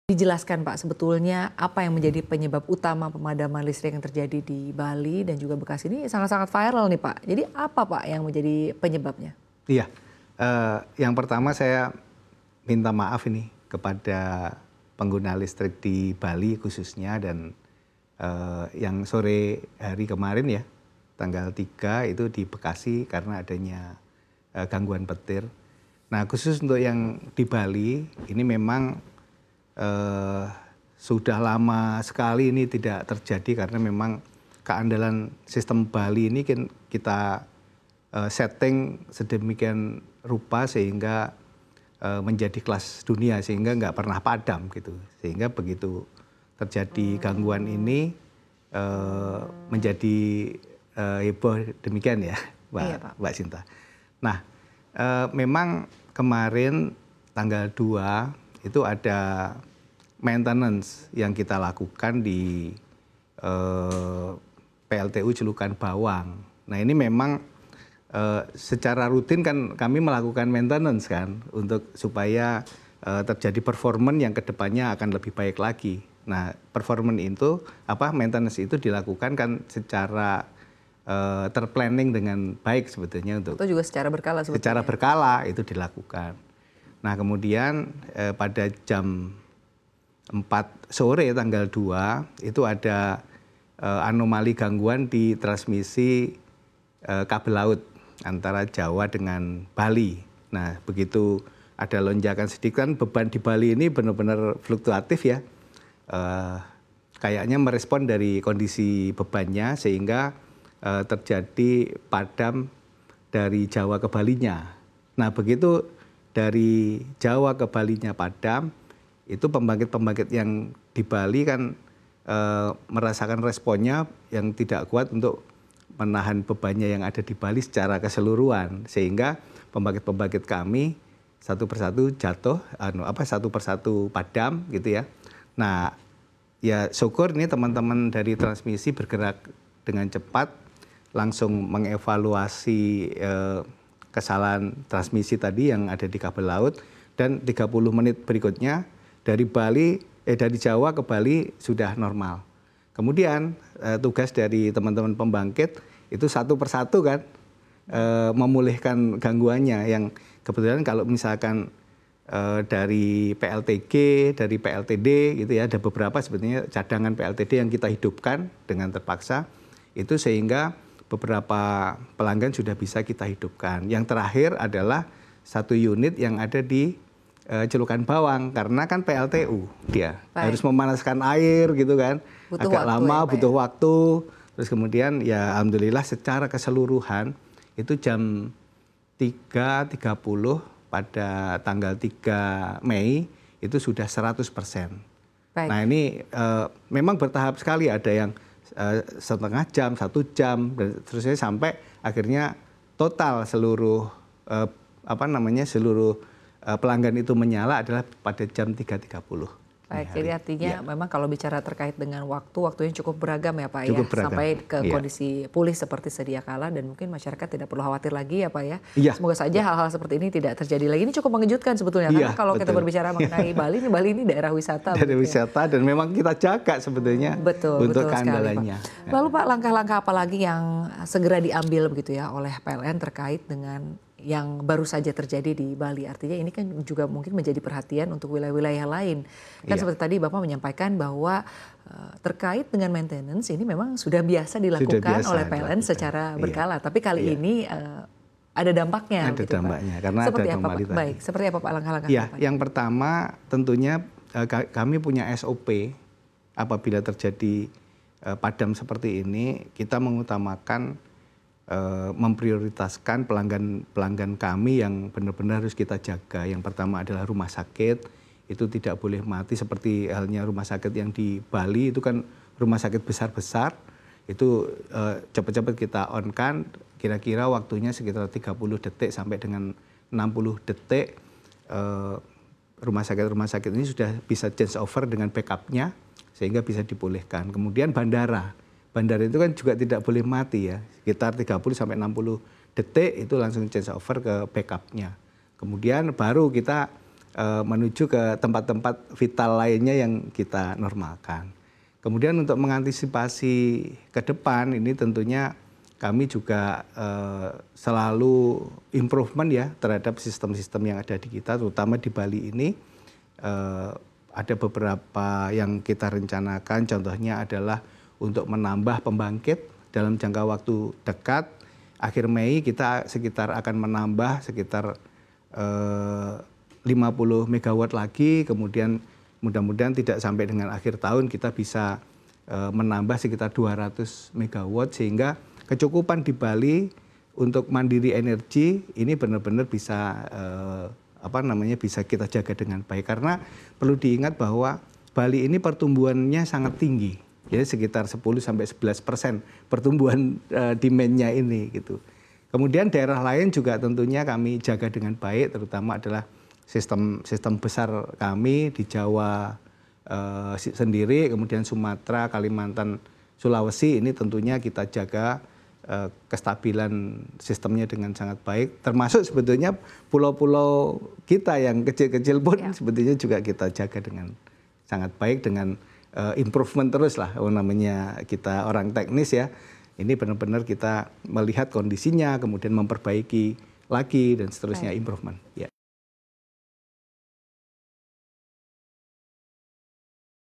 Dijelaskan Pak, sebetulnya apa yang menjadi penyebab utama pemadaman listrik yang terjadi di Bali dan juga Bekasi ini sangat-sangat viral nih Pak. Jadi apa Pak yang menjadi penyebabnya? Iya, yang pertama saya minta maaf ini kepada pengguna listrik di Bali khususnya dan yang sore hari kemarin ya, tanggal 3 itu di Bekasi karena adanya gangguan petir. Nah khusus untuk yang di Bali ini memang sudah lama sekali ini tidak terjadi karena memang keandalan sistem Bali ini kan kita setting sedemikian rupa sehingga menjadi kelas dunia sehingga nggak pernah padam gitu. Sehingga begitu terjadi gangguan ini menjadi heboh demikian ya Mbak Sinta. Nah memang kemarin tanggal 2 itu ada maintenance yang kita lakukan di PLTU Celukan Bawang. Nah ini memang secara rutin kan kami melakukan maintenance kan untuk supaya terjadi performance yang kedepannya akan lebih baik lagi. Nah performance itu maintenance itu dilakukan kan secara terplanning dengan baik sebetulnya untuk. Itu juga secara berkala sebetulnya. Secara berkala itu dilakukan. Nah kemudian pada jam 4 sore tanggal 2 itu ada anomali gangguan di transmisi kabel laut antara Jawa dengan Bali. Nah begitu ada lonjakan sedikit kan beban di Bali ini benar-benar fluktuatif ya. Kayaknya merespon dari kondisi bebannya sehingga terjadi padam dari Jawa ke Balinya. Nah begitu dari Jawa ke Balinya padam, itu pembangkit-pembangkit yang di Bali kan merasakan responnya yang tidak kuat untuk menahan bebannya yang ada di Bali secara keseluruhan. Sehingga pembangkit-pembangkit kami satu persatu jatuh, satu persatu padam gitu ya. Nah ya syukur ini teman-teman dari transmisi bergerak dengan cepat, langsung mengevaluasi kesalahan transmisi tadi yang ada di kabel laut dan 30 menit berikutnya dari Jawa ke Bali sudah normal. Kemudian tugas dari teman-teman pembangkit itu satu persatu kan memulihkan gangguannya yang kebetulan kalau misalkan dari PLTG, dari PLTD gitu ya ada beberapa sebetulnya cadangan PLTD yang kita hidupkan dengan terpaksa itu sehingga beberapa pelanggan sudah bisa kita hidupkan. Yang terakhir adalah satu unit yang ada di Celukan Bawang karena kan PLTU dia harus memanaskan air gitu kan, butuh agak lama, butuh waktu. Terus kemudian ya alhamdulillah secara keseluruhan itu jam 3.30 pada tanggal 3 Mei itu sudah 100%. Nah ini memang bertahap sekali, ada yang setengah jam, 1 jam, dan seterusnya sampai akhirnya total seluruh seluruh pelanggan itu menyala adalah pada jam 3.30. Baik, jadi artinya memang kalau bicara terkait dengan waktunya cukup beragam ya Pak cukup beragam. Sampai ke kondisi pulih seperti sedia kala dan mungkin masyarakat tidak perlu khawatir lagi ya Pak ya. Semoga saja hal-hal seperti ini tidak terjadi lagi. Ini cukup mengejutkan sebetulnya karena kalau kita berbicara mengenai Bali ini daerah wisata. Daerah wisata dan memang kita jaga sebetulnya untuk keandalannya. Lalu Pak, langkah-langkah apa lagi yang segera diambil begitu ya oleh PLN terkait dengan yang baru saja terjadi di Bali? Artinya ini kan juga mungkin menjadi perhatian untuk wilayah-wilayah lain. Kan seperti tadi Bapak menyampaikan bahwa terkait dengan maintenance ini memang sudah biasa dilakukan oleh PLN secara berkala. Tapi kali ini ada dampaknya. Ada dampaknya karena seperti ada anomali tadi. Baik, seperti apa Pak langkah-langkah? Yang pertama tentunya kami punya SOP apabila terjadi padam seperti ini, kita mengutamakan memprioritaskan pelanggan kami yang benar-benar harus kita jaga. Yang pertama adalah rumah sakit, itu tidak boleh mati seperti halnya rumah sakit yang di Bali itu kan rumah sakit besar-besar, itu cepat-cepat kita on-kan, kira-kira waktunya sekitar 30 detik sampai dengan 60 detik rumah sakit ini sudah bisa change over dengan backup-nya sehingga bisa dipulihkan. Kemudian bandara itu kan juga tidak boleh mati ya, sekitar 30 sampai 60 detik itu langsung change over ke backup-nya. Kemudian baru kita menuju ke tempat-tempat vital lainnya yang kita normalkan. Kemudian untuk mengantisipasi ke depan ini tentunya kami juga selalu improvement ya terhadap sistem-sistem yang ada di kita, terutama di Bali ini. Ada beberapa yang kita rencanakan, contohnya adalah untuk menambah pembangkit dalam jangka waktu dekat. Akhir Mei kita sekitar akan menambah sekitar 50 megawatt lagi, kemudian mudah-mudahan tidak sampai dengan akhir tahun kita bisa menambah sekitar 200 megawatt, sehingga kecukupan di Bali untuk mandiri energi ini benar-benar bisa bisa kita jaga dengan baik. Karena perlu diingat bahwa Bali ini pertumbuhannya sangat tinggi, jadi sekitar 10-11% pertumbuhan demand-nya ini gitu. Kemudian daerah lain juga tentunya kami jaga dengan baik, terutama adalah sistem besar kami di Jawa sendiri, kemudian Sumatera, Kalimantan, Sulawesi ini tentunya kita jaga kestabilan sistemnya dengan sangat baik. Termasuk sebetulnya pulau-pulau kita yang kecil-kecil pun sebetulnya juga kita jaga dengan sangat baik, dengan improvement terus lah, namanya kita orang teknis ya. Ini benar-benar kita melihat kondisinya, kemudian memperbaiki lagi dan seterusnya, improvement. Ya.